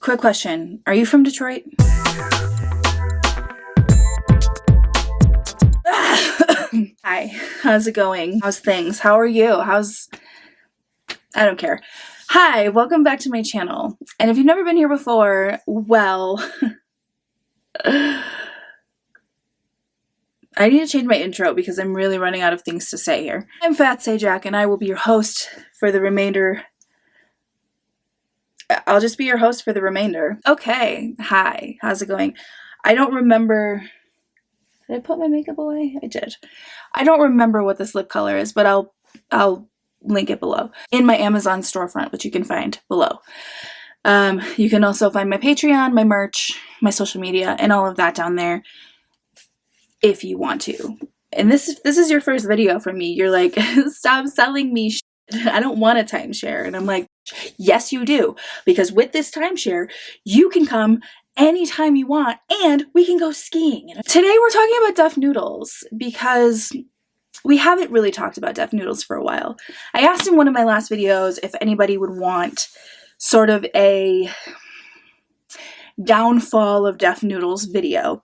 Quick question. Are you from Detroit? Hi, how's it going? How's things? How are you? I don't care. Hi, welcome back to my channel. And if you've never been here before, well, I need to change my intro because I'm really running out of things to say here. I'm Fat Sajak and I will be your host for the remainder. I'll just be your host for the remainder. Okay, hi, how's it going? I don't remember. Did I put my makeup away? I did. I don't remember what this lip color is, but I'll link it below in my Amazon storefront, which you can find below. You can also find my Patreon, my merch, my social media, and all of that down there if you want to. And this is your first video from me. You're like, stop selling me shit. I don't want a timeshare. And I'm like, yes, you do. Because with this timeshare, you can come anytime you want and we can go skiing. Today we're talking about duff noodles because we haven't really talked about duff noodles for a while. I asked in one of my last videos if anybody would want sort of a downfall of duff noodles video.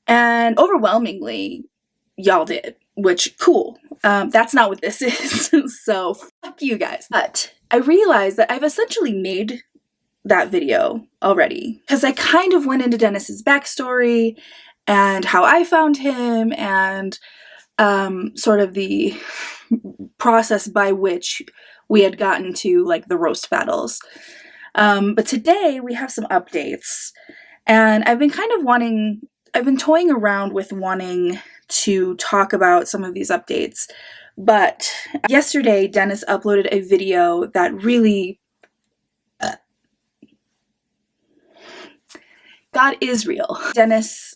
And overwhelmingly, y'all did, which cool. That's not what this is, so fuck you guys. But I realized that I've essentially made that video already because I kind of went into Dennis's backstory and how I found him and sort of the process by which we had gotten to like the roast battles. But today we have some updates and I've been toying around with wanting to talk about some of these updates. But yesterday Dennis uploaded a video that really God is real. Dennis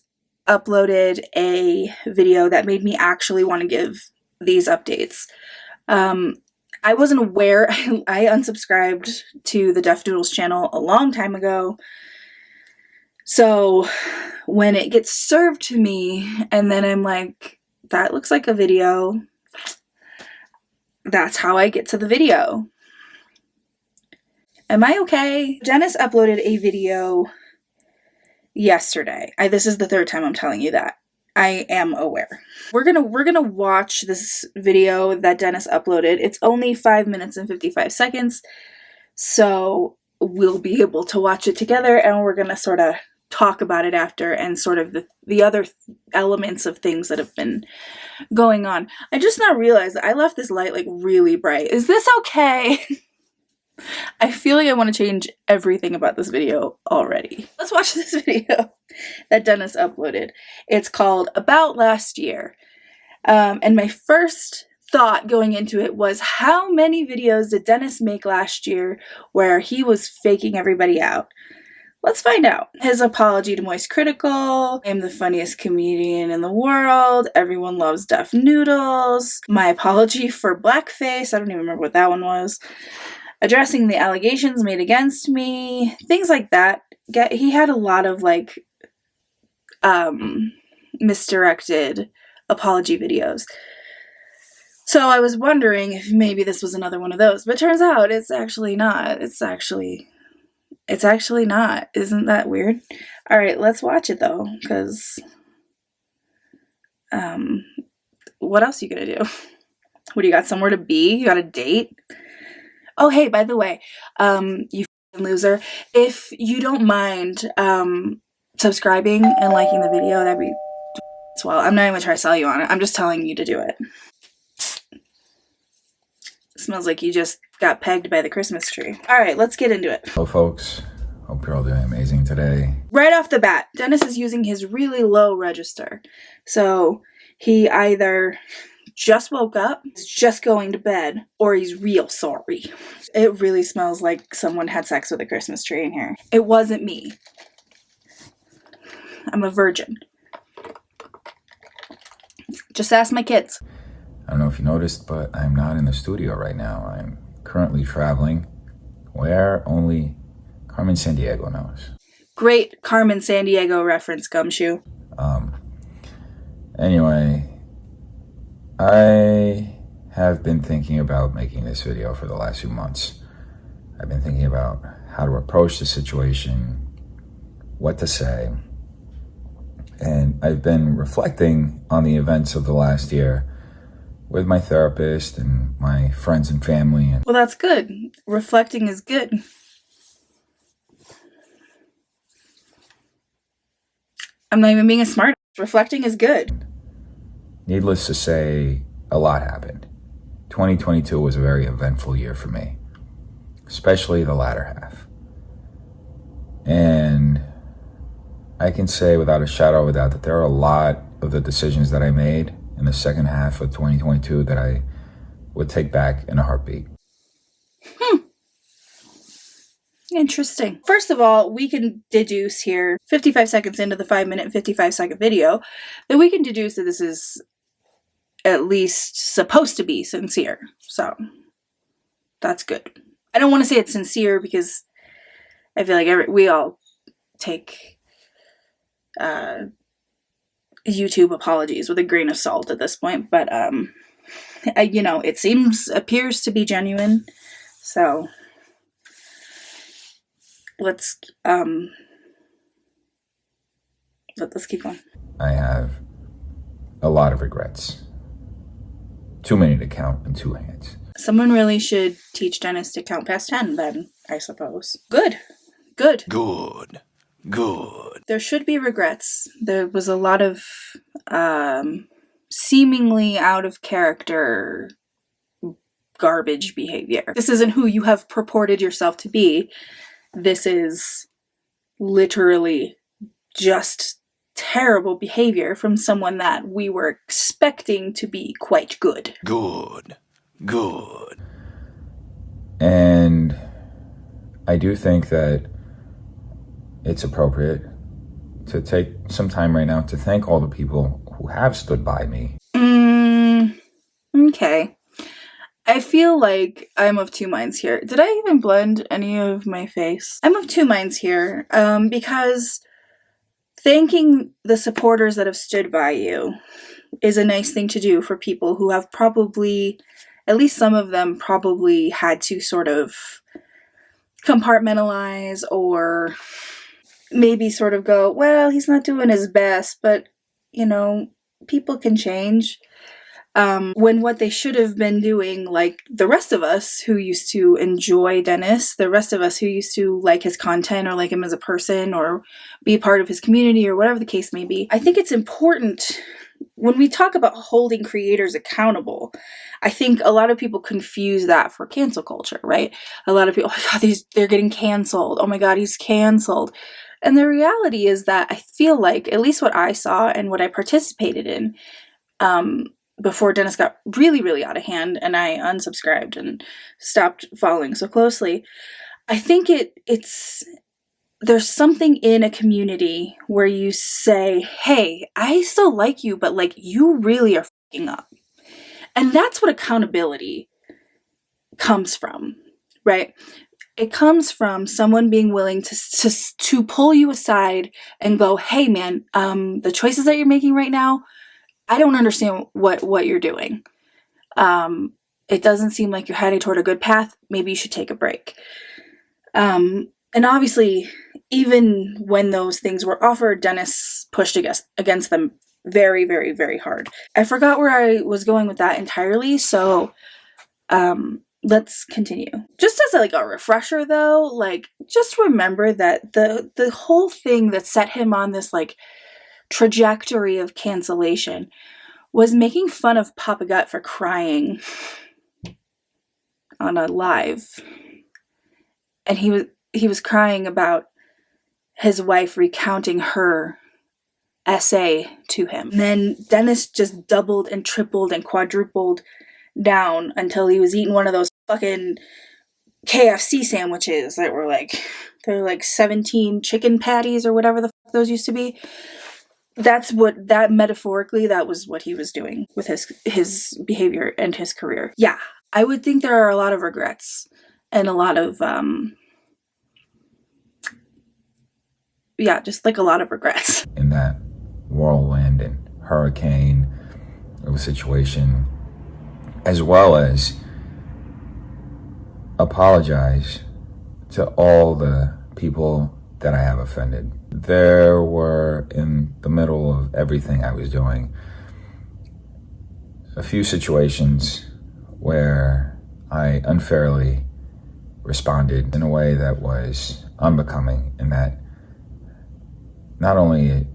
uploaded a video that made me actually want to give these updates. I wasn't aware. I unsubscribed to the Duff Noodles channel a long time ago. So when it gets served to me and then I'm like, that looks like a video, that's how I get to the video. Am I okay? Dennis uploaded a video yesterday. This is the third time I'm telling you that. I am aware. We're gonna watch this video that Dennis uploaded. It's only 5 minutes and 55 seconds, so we'll be able to watch it together and we're gonna sort of talk about it after and sort of the other elements of things that have been going on. I just now realized that I left this light like really bright. Is this okay? I feel like I want to change everything about this video already. Let's watch this video that Dennis uploaded. It's called About Last Year. And my first thought going into it was, how many videos did Dennis make last year where he was faking everybody out? Let's find out. His apology to Moist Critical. I'm the funniest comedian in the world. Everyone loves Duff Noodles. My apology for blackface. I don't even remember what that one was. Addressing the allegations made against me. Things like that. He had a lot of like misdirected apology videos. So I was wondering if maybe this was another one of those. But turns out it's actually not. It's actually not. Isn't that weird? All right, let's watch it though, because what else are you gonna do? What, do you got somewhere to be? You got a date? Oh, hey, by the way, you loser, if you don't mind subscribing and liking the video, that'd be well. I'm not even gonna try to sell you on it. I'm just telling you to do it. It smells like you just got pegged by the Christmas tree. All right, let's get into it. Hello, folks. Hope you're all doing amazing today. Right off the bat, Dennis is using his really low register. So he either just woke up, is just going to bed, or he's real sorry. It really smells like someone had sex with a Christmas tree in here. It wasn't me. I'm a virgin. Just ask my kids. I don't know if you noticed, but I'm not in the studio right now. I'm currently traveling where only Carmen Sandiego knows. Great Carmen Sandiego reference, Gumshoe. Anyway, I have been thinking about making this video for the last few months. I've been thinking about how to approach the situation, what to say. And I've been reflecting on the events of the last year with my therapist and my friends and family. And well, that's good. Reflecting is good. I'm not even being a smart. Reflecting is good. Needless to say, a lot happened. 2022 was a very eventful year for me, especially the latter half. And I can say without a shadow of a doubt that there are a lot of the decisions that I made in the second half of 2022 that I would take back in a heartbeat. Interesting. First of all, we can deduce here, 55 seconds into the 5-minute and 55-second video, that we can deduce that this is at least supposed to be sincere. So, that's good. I don't want to say it's sincere because I feel like we all take YouTube apologies with a grain of salt at this point, but it appears to be genuine. So let's keep going. I have a lot of regrets. Too many to count in two hands. Someone really should teach Dennis to count past 10 then, I suppose. Good. There should be regrets. There was a lot of seemingly out of character garbage behavior. This isn't who you have purported yourself to be. This is literally just terrible behavior from someone that we were expecting to be quite good. Good. And I do think that it's appropriate to take some time right now to thank all the people who have stood by me. Okay. I feel like I'm of two minds here. Did I even blend any of my face? I'm of two minds here, because thanking the supporters that have stood by you is a nice thing to do for people who have probably, at least some of them probably had to sort of compartmentalize or maybe sort of go, well, he's not doing his best, but, people can change. When what they should have been doing, like the rest of us who used to enjoy Dennis, the rest of us who used to like his content or like him as a person or be a part of his community or whatever the case may be, I think it's important when we talk about holding creators accountable. I think a lot of people confuse that for cancel culture, right? A lot of people, oh my God, they're getting canceled. Oh my God, he's canceled. And the reality is that I feel like, at least what I saw and what I participated in, before Dennis got really, really out of hand and I unsubscribed and stopped following so closely, I think there's something in a community where you say, hey, I still like you, but like you really are fucking up. And that's what accountability comes from, right? It comes from someone being willing to pull you aside and go, hey man, the choices that you're making right now, I don't understand what you're doing. It doesn't seem like you're heading toward a good path. Maybe you should take a break. And obviously, even when those things were offered, Dennis pushed against them very, very, very hard. I forgot where I was going with that entirely, so let's continue. Just as a refresher though, just remember that the whole thing that set him on this trajectory of cancellation was making fun of Papa Gut for crying on a live. And he was crying about his wife recounting her essay to him. And then Dennis just doubled and tripled and quadrupled down until he was eating one of those fucking KFC sandwiches that were they're 17 chicken patties or whatever the fuck those used to be. Metaphorically, that was what he was doing with his behavior and his career. Yeah, I would think there are a lot of regrets and a lot of, just a lot of regrets. In that whirlwind and hurricane of a situation, as well as apologize to all the people that I have offended. There were, in the middle of everything I was doing, a few situations where I unfairly responded in a way that was unbecoming, and that not only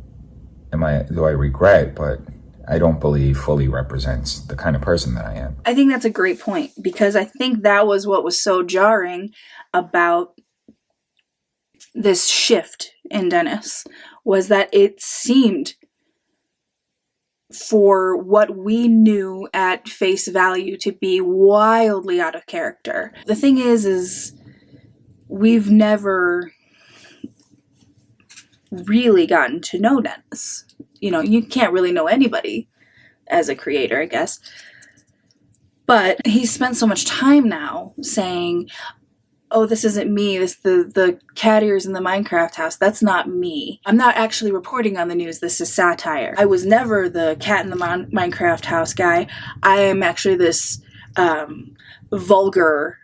do I regret, but I don't believe fully represents the kind of person that I am. I think that's a great point, because I think that was what was so jarring about this shift in Dennis, was that it seemed, for what we knew at face value, to be wildly out of character. The thing is we've never really gotten to know Dennis. You know, you can't really know anybody as a creator, I guess. But he's spent so much time now saying, oh, this isn't me, the cat ears in the Minecraft house, that's not me. I'm not actually reporting on the news, this is satire. I was never the cat in the Minecraft house guy. I am actually this vulgar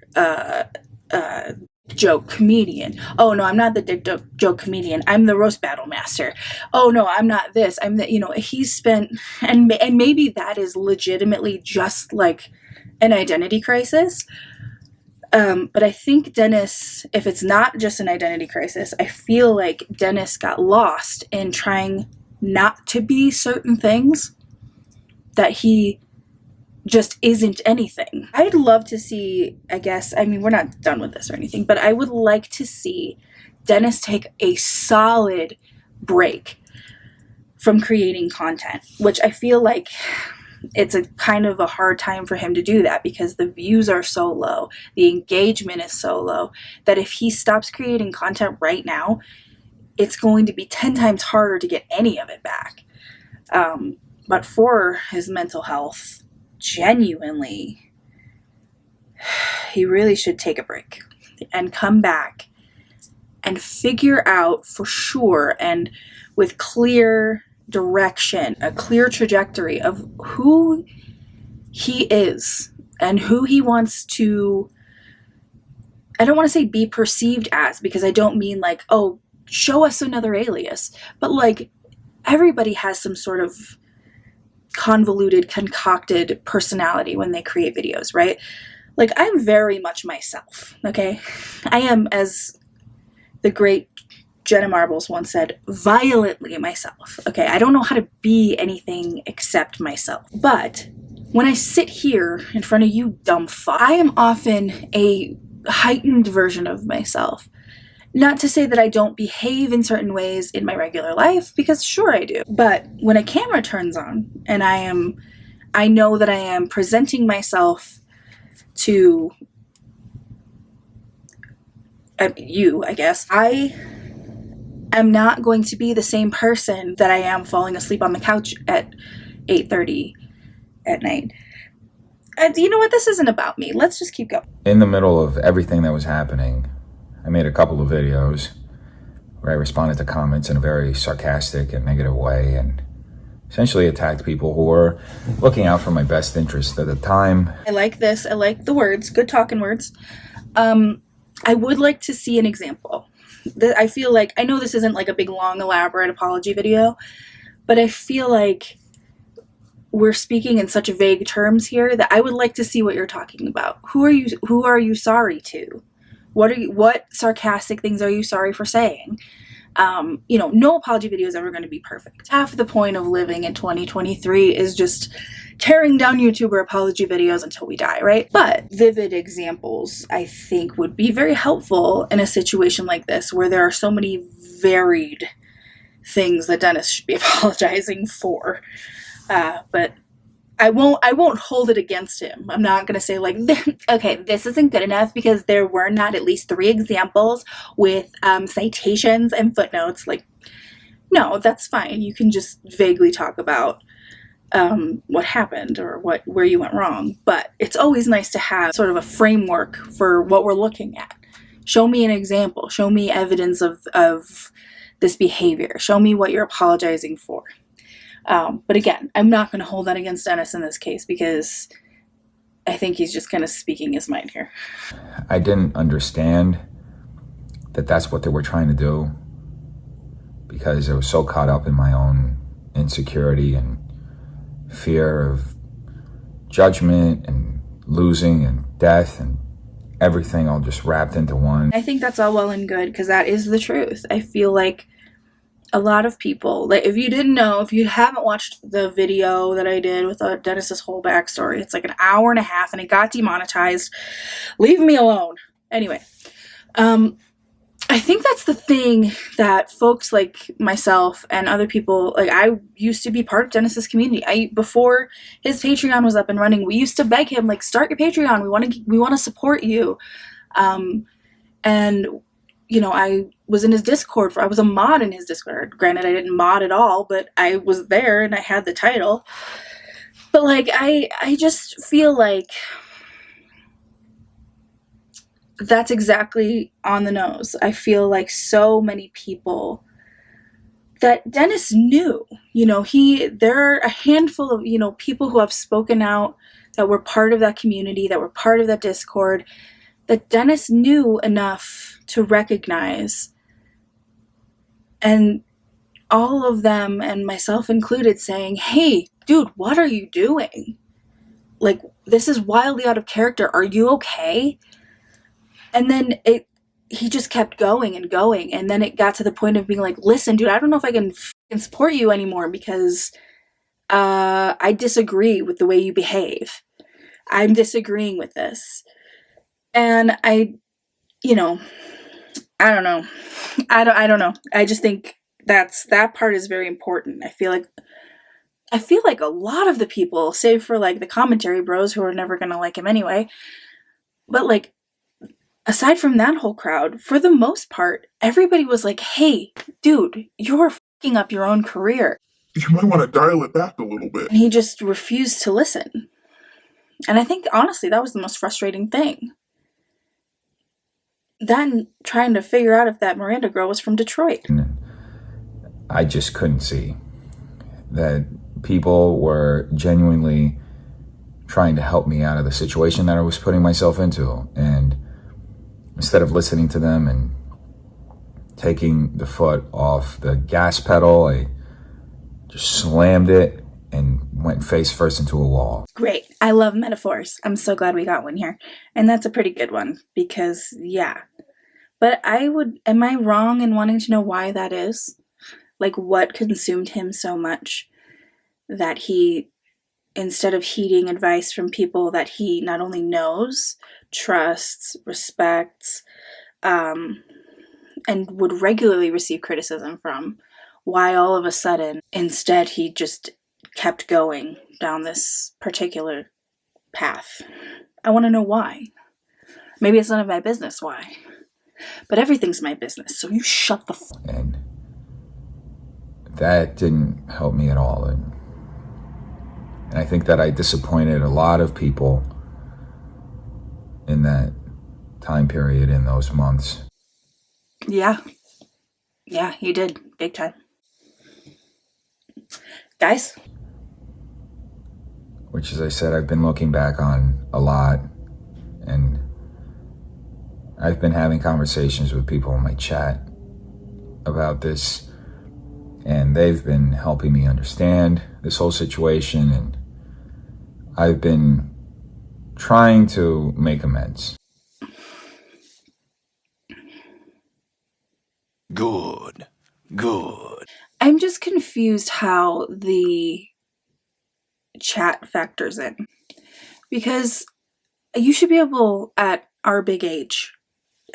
joke comedian. Oh no, I'm not the dick joke comedian. I'm the roast battle master. Oh no, I'm not this. I'm the, you know, he's spent, and maybe that is legitimately just like an identity crisis. But I think Dennis, if it's not just an identity crisis, I feel like Dennis got lost in trying not to be certain things, that he just isn't anything. I'd love to see, I guess, I mean, we're not done with this or anything, but I would like to see Dennis take a solid break from creating content, which I feel like it's a kind of a hard time for him to do that, because the views are so low, the engagement is so low, that if he stops creating content right now, it's going to be 10 times harder to get any of it back. But for his mental health, genuinely, he really should take a break and come back and figure out for sure, and with clear direction, a clear trajectory of who he is and who he wants to, I don't want to say be perceived as, because I don't mean like, oh, show us another alias, but like, everybody has some sort of convoluted, concocted personality when they create videos, right? Like, I'm very much myself, okay? I am, as the great Jenna Marbles once said, violently myself. Okay, I don't know how to be anything except myself. But when I sit here in front of you dumb fuck, I am often a heightened version of myself. Not to say that I don't behave in certain ways in my regular life, because sure I do. But when a camera turns on and I know that I am presenting myself to you, I guess, I'm not going to be the same person that I am falling asleep on the couch at 8:30 at night. You know what? This isn't about me. Let's just keep going. In the middle of everything that was happening, I made a couple of videos where I responded to comments in a very sarcastic and negative way, and essentially attacked people who were looking out for my best interest at the time. I like this. I like the words. Good talking words. I would like to see an example. I feel like, I know this isn't like a big, long, elaborate apology video, but I feel like we're speaking in such vague terms here that I would like to see what you're talking about. Who are you sorry to? What sarcastic things are you sorry for saying? You know, no apology video is ever going to be perfect. Half the point of living in 2023 is just tearing down YouTuber apology videos until we die, right? But vivid examples, I think, would be very helpful in a situation like this, where there are so many varied things that Dennis should be apologizing for. But I won't hold it against him. I'm not going to say like, okay, this isn't good enough because there were not at least 3 examples with citations and footnotes. Like, no, that's fine. You can just vaguely talk about what happened or where you went wrong. But it's always nice to have sort of a framework for what we're looking at. Show me an example. Show me evidence of this behavior. Show me what you're apologizing for. But again, I'm not going to hold that against Dennis in this case, because I think he's just kind of speaking his mind here. I didn't understand that that's what they were trying to do, because I was so caught up in my own insecurity and fear of judgment and losing and death and everything all just wrapped into one. I think that's all well and good, because that is the truth. I feel like a lot of people, like, if you didn't know, if you haven't watched the video that I did with Dennis's whole backstory, it's like an hour and a half and it got demonetized. Leave me alone. Anyway, I think that's the thing that folks like myself and other people, like, I used to be part of Dennis's community. Before his Patreon was up and running, we used to beg him, like, start your Patreon. We want to support you. And you know, I was in his Discord. I was a mod in his Discord. Granted, I didn't mod at all, but I was there and I had the title. But, like, I just feel like that's exactly on the nose. I feel like so many people that Dennis knew, you know, there are a handful of, you know, people who have spoken out that were part of that community, that were part of that Discord, that Dennis knew enough to recognize. And all of them, and myself included, saying, hey, dude, what are you doing? Like, this is wildly out of character. Are you okay? And then he just kept going and going. And then it got to the point of being like, listen, dude, I don't know if I can support you anymore, because I disagree with the way you behave. I'm disagreeing with this. And you know, I don't know. I don't know. I just think that part is very important. I feel like a lot of the people, save for, like, the commentary bros who are never gonna like him anyway, but, like, aside from that whole crowd, for the most part, everybody was like, hey, dude, you're fucking up your own career. You might want to dial it back a little bit. And he just refused to listen. And I think, honestly, that was the most frustrating thing. Then trying to figure out if that Miranda girl was from Detroit. And I just couldn't see that people were genuinely trying to help me out of the situation that I was putting myself into. And instead of listening to them and taking the foot off the gas pedal, I just slammed it and went face first into a wall. Great. I love metaphors. I'm so glad we got one here. And that's a pretty good one, because, yeah. But am I wrong in wanting to know why that is? Like, what consumed him so much that he, instead of heeding advice from people that he not only knows, trusts, respects, and would regularly receive criticism from, why all of a sudden, instead, he just kept going down this particular path? I want to know why. Maybe it's none of my business why. But everything's my business, so you shut the And that didn't help me at all. And I think that I disappointed a lot of people in that time period, in those months. Yeah. Yeah, you did. Big time. Guys? Which, as I said, I've been looking back on a lot. And I've been having conversations with people in my chat about this. And they've been helping me understand this whole situation. And I've been trying to make amends. Good. I'm just confused how the chat factors in. Because you should be able, at our big age,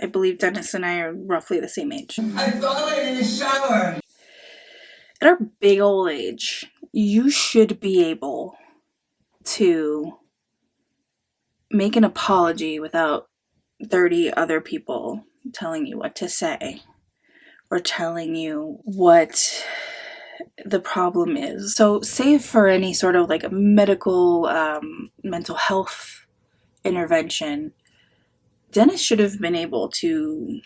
I believe Dennis and I are roughly the same age. I fallen in the shower. At our big old age, you should be able to make an apology without 30 other people telling you what to say or telling you what the problem is. So, save for any sort of like medical, mental health intervention, Dennis should have been able to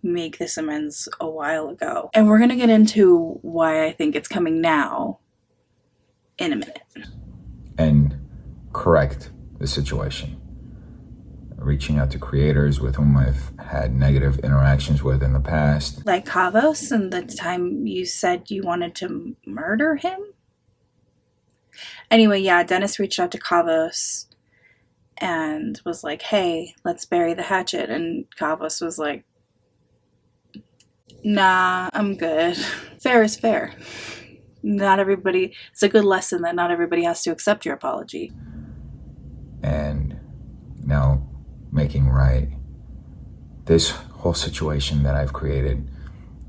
make this amends a while ago. And we're going to get into why I think it's coming now in a minute. And correct the situation. reaching out to creators with whom I've had negative interactions with in the past. Like Kavos, and the time you said you wanted to murder him? Anyway, yeah, Dennis reached out to Kavos and was like, hey, let's bury the hatchet. And Kavos was like, nah, I'm good. Fair is fair. Not everybody, it's a good lesson that not everybody has to accept your apology. And now making right this whole situation that I've created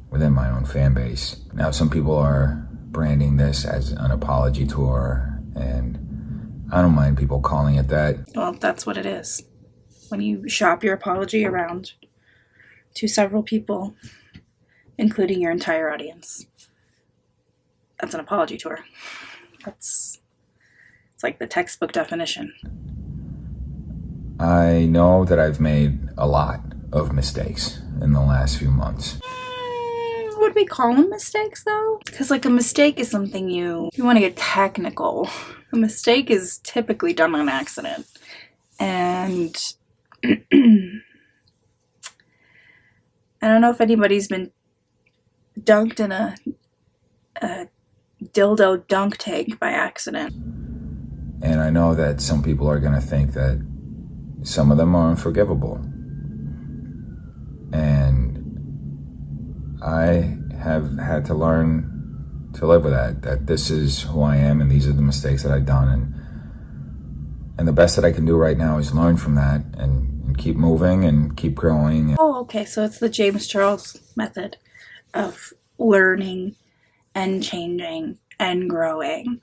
within my own fan base. Now, some people are branding this as an apology tour, and I don't mind people calling it that. Well, that's what it is. When you shop your apology around to several people, including your entire audience, that's an apology tour. It's like the textbook definition. I know that I've made a lot of mistakes in the last few months. Would we call them mistakes though? Because like a mistake is something if you want to get technical, a mistake is typically done on accident. And I don't know if anybody's been dunked in a dildo dunk tank by accident. And I know that some people are going to think that some of them are unforgivable. And I have had to learn to live with that this is who I am and these are the mistakes that I've done. And the best that I can do right now is learn from that and keep moving and keep growing. Oh, okay, so it's the James Charles method of learning and changing and growing.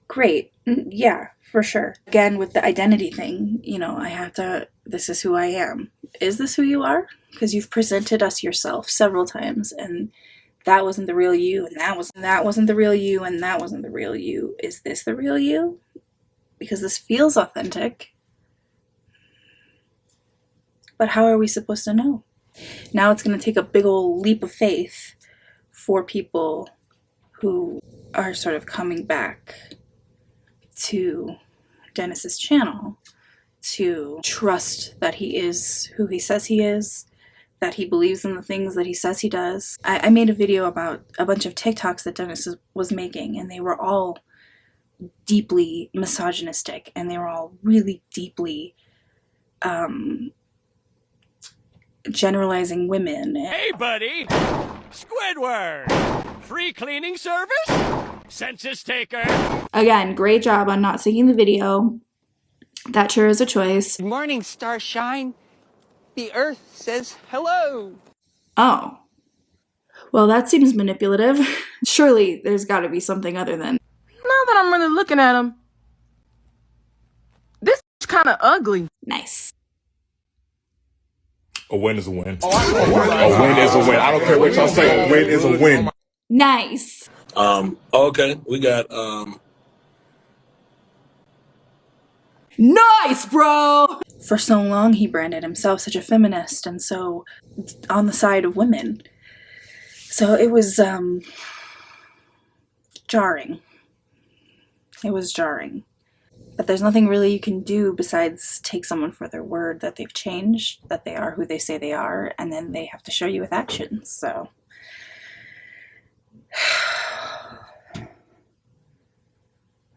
Great. Yeah, for sure. Again, with the identity thing, I have to, this is who I am. Is this who you are? Because you've presented us yourself several times, and that wasn't the real you, and that wasn't the real you, and that wasn't the real you. Is this the real you? Because this feels authentic. But how are we supposed to know? Now it's going to take a big old leap of faith for people who are sort of coming back to Dennis's channel to trust that he is who he says he is, that he believes in the things that he says he does. I made a video about a bunch of TikToks that Dennis was making, and they were all deeply misogynistic, and they were all really deeply generalizing women. Hey, buddy! Squidward! Free cleaning service? Census taker? Again, great job on not syncing the video. That sure is a choice. Good morning, Starshine. The Earth says hello. Oh. Well, that seems manipulative. Surely there's got to be something other than... Now that I'm really looking at him, this is kind of ugly. Nice. A win is a win. A win is a win. I don't care what y'all say. A win is a win. Nice. Okay, we got Nice, bro! For so long, he branded himself such a feminist and so on the side of women. So it was, jarring. It was jarring. But there's nothing really you can do besides take someone for their word that they've changed, that they are who they say they are, and then they have to show you with actions, so...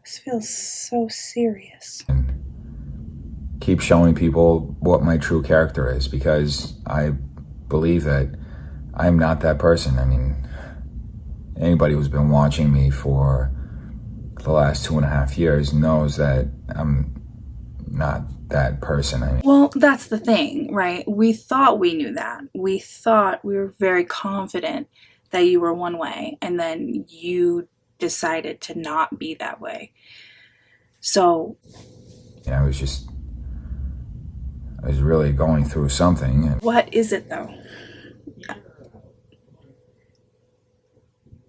This feels so serious. Keep showing people what my true character is, because I believe that I'm not that person. I mean, anybody who's been watching me for the last 2.5 years knows that I'm not that person. I mean, well, that's the thing, right? We thought we knew that. We thought we were very confident that you were one way, and then you decided to not be that way. So I was really going through something. What is it though?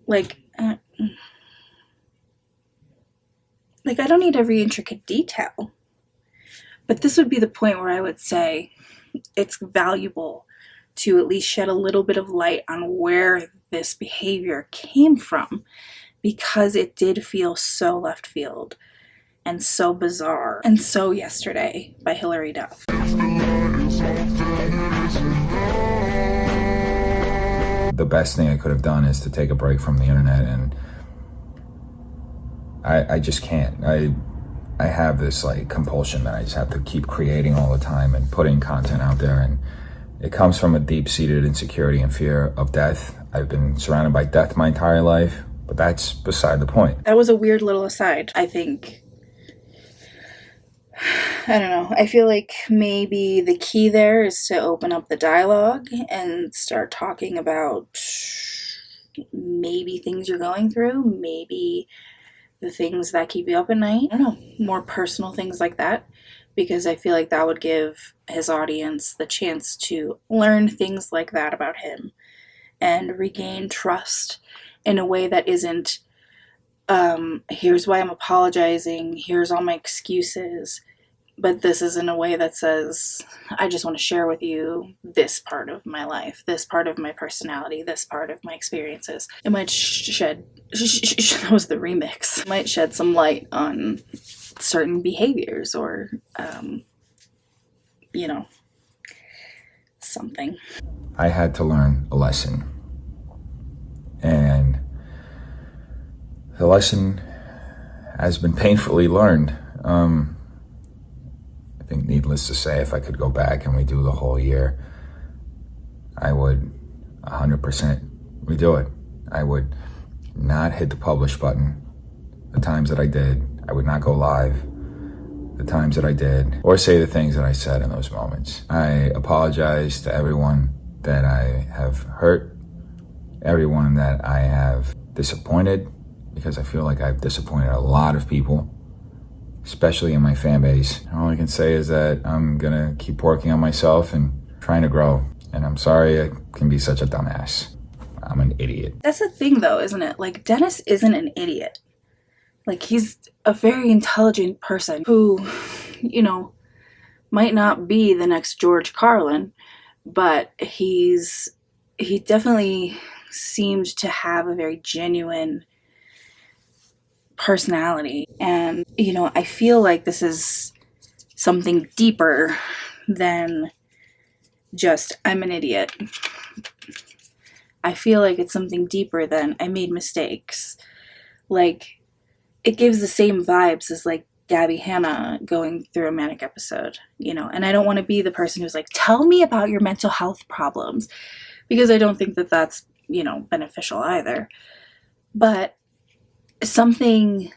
Like I don't need every intricate detail, but this would be the point where I would say it's valuable to at least shed a little bit of light on where this behavior came from, because it did feel so left field. and so bizarre and so yesterday by Hilary Duff. The best thing I could have done is to take a break from the internet, and I just can't. I have this like compulsion that I just have to keep creating all the time and putting content out there, and it comes from a deep-seated insecurity and fear of death. I've been surrounded by death my entire life, but that's beside the point. That was a weird little aside. I think, I don't know, I feel like maybe the key there is to open up the dialogue and start talking about maybe things you're going through, maybe the things that keep you up at night. I don't know, more personal things like that, because I feel like that would give his audience the chance to learn things like that about him and regain trust in a way that isn't, here's why I'm apologizing, here's all my excuses, but this is in a way that says, I just want to share with you this part of my life, this part of my personality, this part of my experiences. It might shed, that was the remix, it might shed some light on certain behaviors or, you know, something. I had to learn a lesson, and the lesson has been painfully learned. I think needless to say, if I could go back and redo the whole year, I would 100% redo it. I would not hit the publish button the times that I did. I would not go live the times that I did, or say the things that I said in those moments. I apologize to everyone that I have hurt, everyone that I have disappointed, because I feel like I've disappointed a lot of people, especially in my fan base. All I can say is that I'm gonna keep working on myself and trying to grow. And I'm sorry I can be such a dumbass. I'm an idiot. That's the thing though, isn't it? Like, Dennis isn't an idiot. Like, he's a very intelligent person who, you know, might not be the next George Carlin, but he definitely seemed to have a very genuine personality. And, you know, I feel like this is something deeper than just, I'm an idiot. I feel like it's something deeper than, I made mistakes. Like, it gives the same vibes as like Gabby Hanna going through a manic episode, you know, and I don't want to be the person who's like, tell me about your mental health problems, because I don't think that that's, you know, beneficial either. But something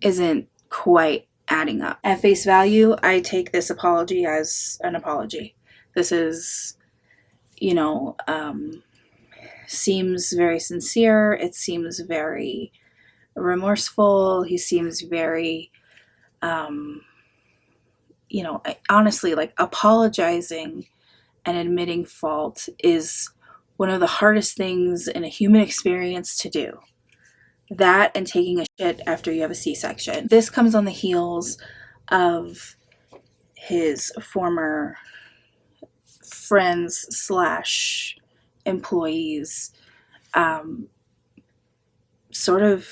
isn't quite adding up. At face value, I take this apology as an apology. This is, you know, seems very sincere. It seems very remorseful. He seems very, you know, honestly, like, apologizing and admitting fault is one of the hardest things in a human experience to do. That and taking a shit after you have a C-section. This comes on the heels of his former friends / employees sort of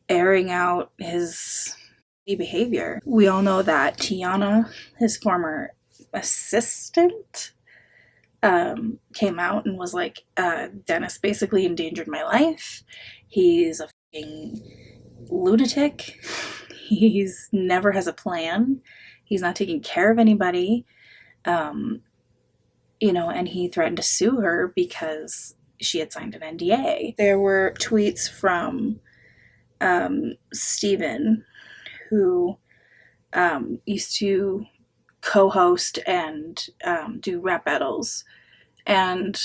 airing out his behavior. We all know that Tiana, his former assistant, came out and was like, Dennis basically endangered my life. He's a fucking lunatic. He's never has a plan. He's not taking care of anybody. You know, and he threatened to sue her because she had signed an NDA. There were tweets from Steven, who used to co-host and do rap battles and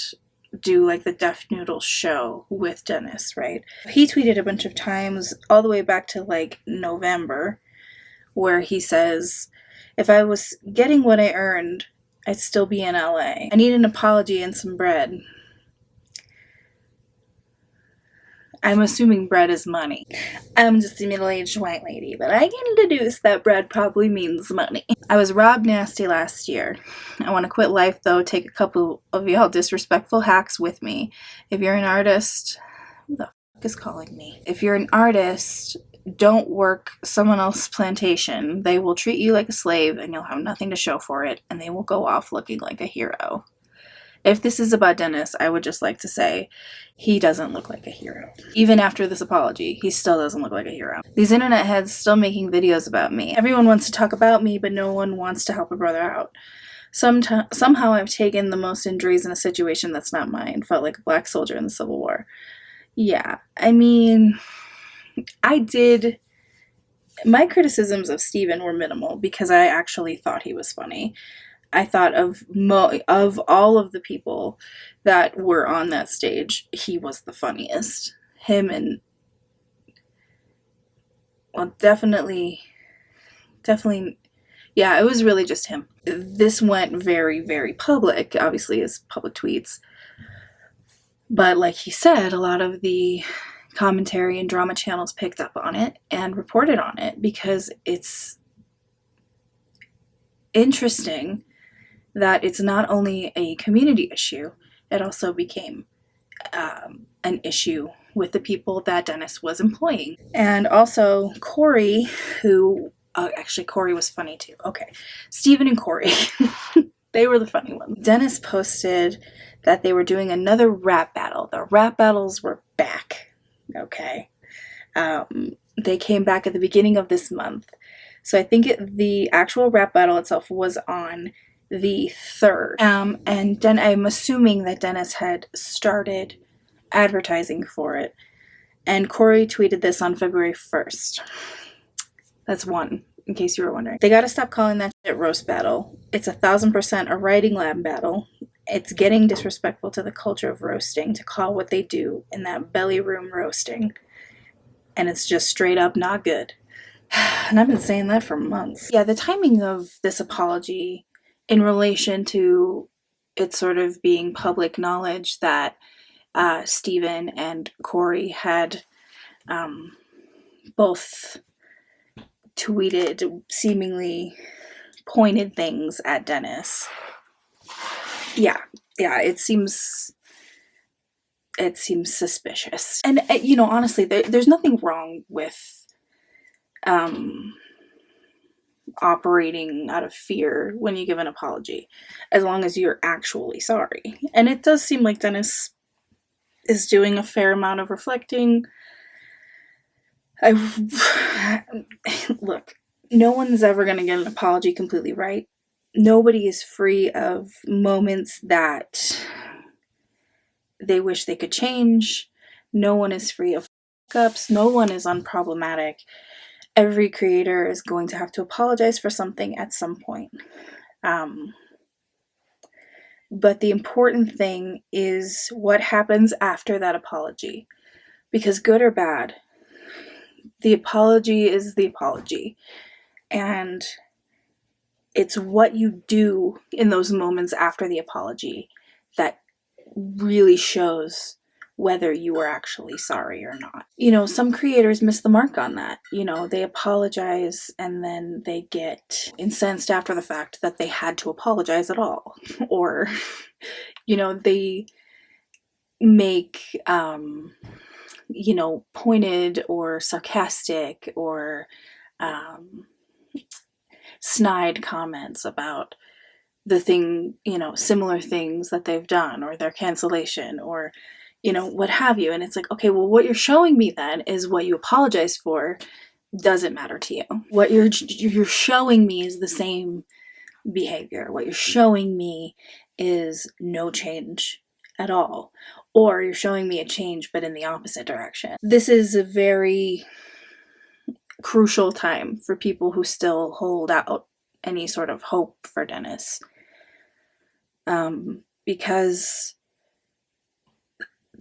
do like the Deaf Noodles show with Dennis, right? He tweeted a bunch of times all the way back to like November, where he says, if I was getting what I earned, I'd still be in LA. I need an apology and some bread. I'm assuming bread is money. I'm just a middle-aged white lady, but I can deduce that bread probably means money. I was robbed nasty last year. I want to quit life though, take a couple of y'all disrespectful hacks with me. If you're an artist, who the fuck is calling me? If you're an artist, don't work someone else's plantation. They will treat you like a slave and you'll have nothing to show for it, and they will go off looking like a hero. If this is about Dennis, I would just like to say he doesn't look like a hero. Even after this apology, he still doesn't look like a hero. These internet heads still making videos about me. Everyone wants to talk about me, but no one wants to help a brother out. Somehow I've taken the most injuries in a situation that's not mine. Felt like a black soldier in the Civil War. Yeah, I mean, my criticisms of Steven were minimal because I actually thought he was funny. I thought of all of the people that were on that stage, he was the funniest. Him and, well, definitely, yeah, it was really just him. This went very, very public, obviously, as public tweets. But like he said, a lot of the commentary and drama channels picked up on it and reported on it because it's interesting that it's not only a community issue, it also became an issue with the people that Dennis was employing. And also Corey, who, actually Corey was funny too. Okay, Steven and Corey, they were the funny ones. Dennis posted that they were doing another rap battle. The rap battles were back, okay? They came back at the beginning of this month. So I think the actual rap battle itself was on the 3rd. And then I'm assuming that Dennis had started advertising for it. And Corey tweeted this on February 1st. That's one, in case you were wondering. They gotta stop calling that shit roast battle. It's 1000% a writing lab battle. It's getting disrespectful to the culture of roasting to call what they do in that belly room roasting. And it's just straight up not good. And I've been saying that for months. Yeah, the timing of this apology in relation to it sort of being public knowledge that Steven and Corey had both tweeted seemingly pointed things at Dennis. Yeah, it seems suspicious. And you know, honestly, there's nothing wrong with operating out of fear when you give an apology, as long as you're actually sorry. And it does seem like Dennis is doing a fair amount of reflecting. Look, no one's ever going to get an apology completely right. Nobody is free of moments that they wish they could change. No one is free of fuck-ups. No one is unproblematic. Every creator is going to have to apologize for something at some point. But the important thing is what happens after that apology. Because good or bad, the apology is the apology. And it's what you do in those moments after the apology that really shows whether you were actually sorry or not. You know, some creators miss the mark on that. You know, they apologize and then they get incensed after the fact that they had to apologize at all. Or, you know, they make, you know, pointed or sarcastic or snide comments about the thing, you know, similar things that they've done or their cancellation or, you know, what have you. And it's like, okay, well, what you're showing me then is what you apologize for doesn't matter to you. What you're showing me is the same behavior. What you're showing me is no change at all. Or you're showing me a change but in the opposite direction. This is a very crucial time for people who still hold out any sort of hope for Dennis. Because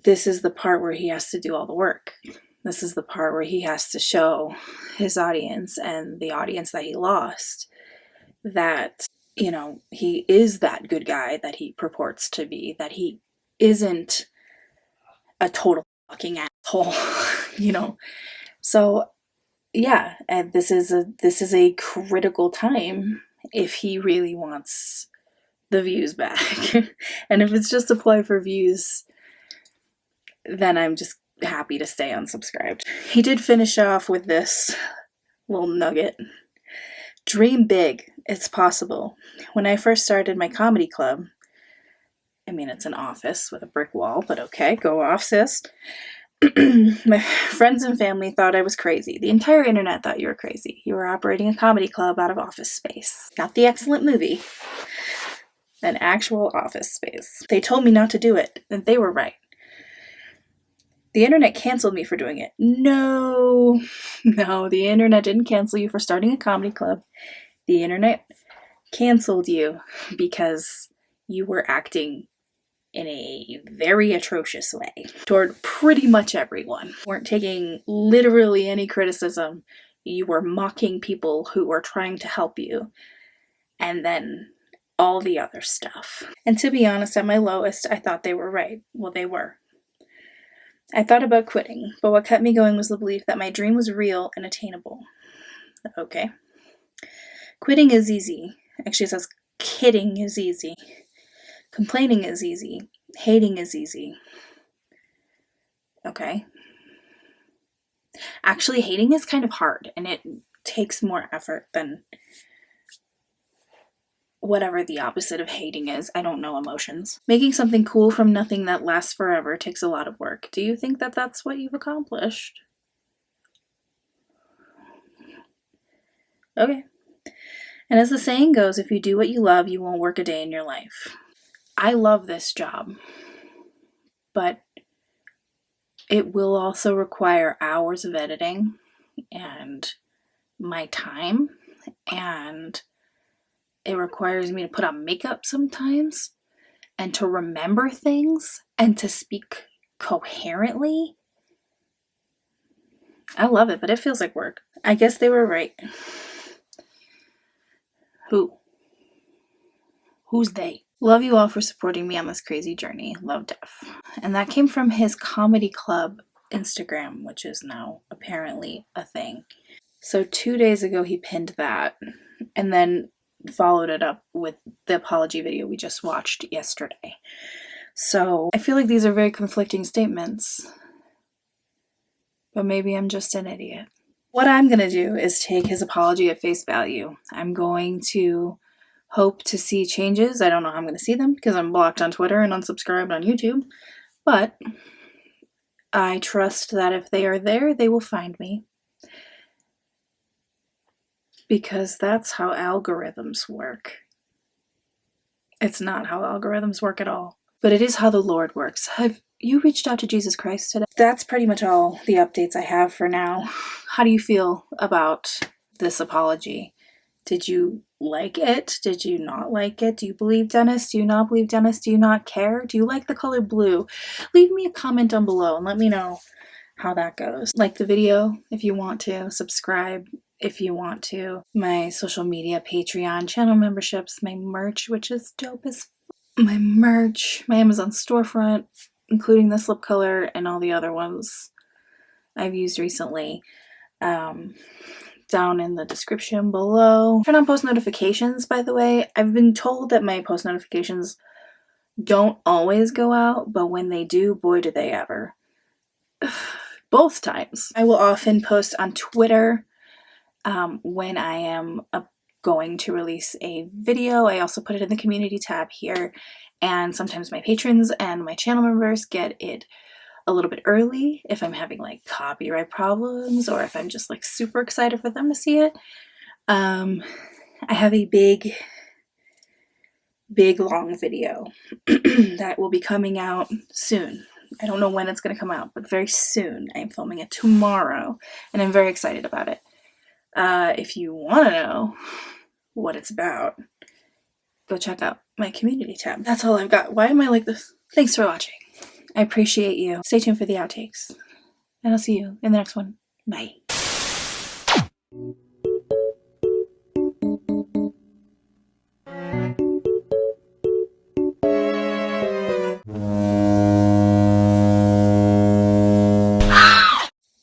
this is the part where he has to do all the work. This is the part where he has to show his audience and the audience that he lost that, you know, he is that good guy that he purports to be, that he isn't a total fucking asshole, you know. So yeah, and this is a critical time if he really wants the views back. And if it's just a ploy for views, then I'm just happy to stay unsubscribed. He did finish off with this little nugget. Dream big. It's possible. When I first started my comedy club, I mean, it's an office with a brick wall, but okay, go off, sis. My friends and family thought I was crazy. The entire internet thought you were crazy. You were operating a comedy club out of office space. Not the excellent movie. An actual office space. They told me not to do it, and they were right. The internet canceled me for doing it. No, the internet didn't cancel you for starting a comedy club. The internet canceled you because you were acting in a very atrocious way toward pretty much everyone. You weren't taking literally any criticism. You were mocking people who were trying to help you. And then all the other stuff. And to be honest, at my lowest, I thought they were right. Well, they were. I thought about quitting, but what kept me going was the belief that my dream was real and attainable. Okay. Quitting is easy. Actually, it says kidding is easy. Complaining is easy. Hating is easy. Okay. Actually, hating is kind of hard, and it takes more effort than whatever the opposite of hating is. I don't know emotions. Making something cool from nothing that lasts forever takes a lot of work. Do you think that that's what you've accomplished? Okay. And as the saying goes, if you do what you love, you won't work a day in your life. I love this job, but it will also require hours of editing and my time, and it requires me to put on makeup sometimes and to remember things and to speak coherently. I love it, but it feels like work. I guess they were right. Who's they? Love you all for supporting me on this crazy journey. Love, Def. And that came from his comedy club Instagram, which is now apparently a thing. So 2 days ago he pinned that and then followed it up with the apology video we just watched yesterday. So I feel like these are very conflicting statements, but maybe I'm just an idiot. What I'm going to do is take his apology at face value. I'm going to hope to see changes. I don't know how I'm going to see them because I'm blocked on Twitter and unsubscribed on YouTube, but I trust that if they are there, they will find me. Because that's how algorithms work. It's not how algorithms work at all. But it is how the Lord works. Have you reached out to Jesus Christ today? That's pretty much all the updates I have for now. How do you feel about this apology? Did you like it? Did you not like it? Do you believe Dennis? Do you not believe Dennis? Do you not care? Do you like the color blue? Leave me a comment down below and let me know how that goes. Like the video if you want to. Subscribe if you want to. My social media, Patreon, channel memberships, my merch, which is dope as my merch, my Amazon storefront, including this lip color and all the other ones I've used recently. Down in the description below. Turn on post notifications, by the way. I've been told that my post notifications don't always go out, but when they do, boy do they ever. Both times. I will often post on Twitter when I am going to release a video. I also put it in the community tab here, and sometimes my patrons and my channel members get it a little bit early if I'm having like copyright problems or if I'm just like super excited for them to see it. I have a big long video that will be coming out soon. I don't know when it's going to come out, but very soon. I'm filming it tomorrow and I'm very excited about it. If you want to know what it's about, go check out my community tab. That's all I've got. Why am I like this? Thanks for watching. I appreciate you. Stay tuned for the outtakes. And I'll see you in the next one. Bye.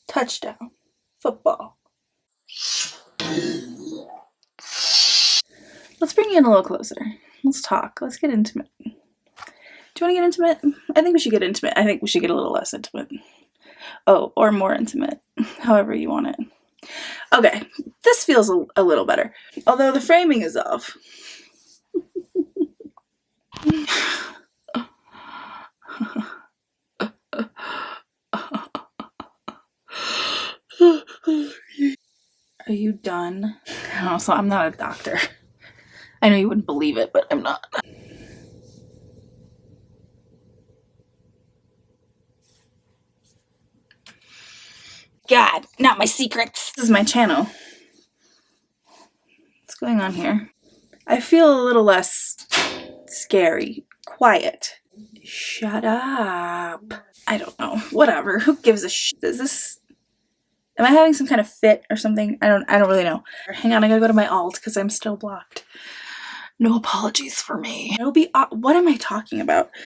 Touchdown. Football. Let's bring you in a little closer. Let's talk. Let's get intimate. Do you want to get intimate? I think we should get intimate. I think we should get a little less intimate. Oh, or more intimate, however you want it. Okay, this feels a little better, although the framing is off. Are you done? Also, I'm not a doctor. I know you wouldn't believe it, but I'm not. God, not my secrets. This is my channel. What's going on here? I feel a little less scary. Quiet. Shut up. I don't know. Whatever. Who gives a Is this... Am I having some kind of fit or something? I don't really know. Hang on, I gotta go to my alt because I'm still blocked. No apologies for me. What am I talking about?